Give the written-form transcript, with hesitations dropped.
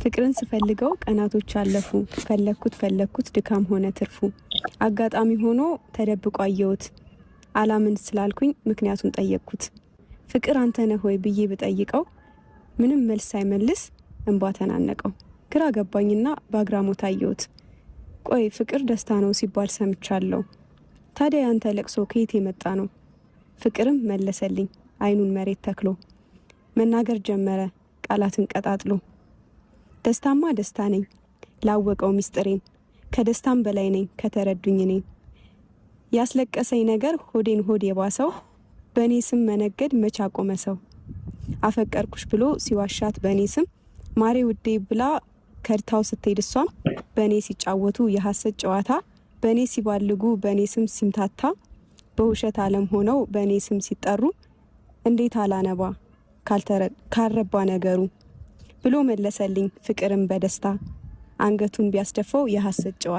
ፍቅርን ስፈልገው ቀናቶች አለፉ ፈለኩት ድካም ሆነ ትርፉ አጋጣሚ ሆኖ ተደብቆ አየሁት አላምን ስላልኩኝ ምክንያቱን ጠየቅኩት ፍቅር አንተ ነህ ሆይ ብዬ ብጠይቀው ምንም መልስ ሳይመልስ እንባ ተናነቀው ግራ ገባኝና በአግራሞት አየሁት ቆይ ፍቅር ደስታ ነው ሲባል ሰምቻለሁ ታዲያ ያንተ ለቅሶ ከየት የመጣ ነው ፍቅርም መለሰልኝ አይኑን መሬት ተክሎ መናገር ጀመረ ቃላትን ቀጣጥሎ ደስታማ ደስታ ነኝ ላወቀው ሚስጥሬን ከደስታም በላይ ነኝ ከተረዱኝ ነኝ ያስለቀሰኝ ነገር ሆዴን ሆድ የባሰው በኔ ስም መነገድ መቻ ቆመ ሰው አፈቀርኩሽ ብሎ ሲዋሻት በኔ ስም ማሬ ውዴ ብላ ከርታው ስትሄድሷም በኔ ሲጫወቱ የሐሰት ጨዋታ በኔ ሲባልጉ በኔ ስም ሲምታታ በውሸት ዓለም ሆነው በኔ ስም ሲጠሩ እንዴት አላነባ ካልረባ ነገሩ ብሎ መለሰልኝ ፍቅርም በደስታ አንገቱን ቢያስደፈው የሐሰት ጨዋታ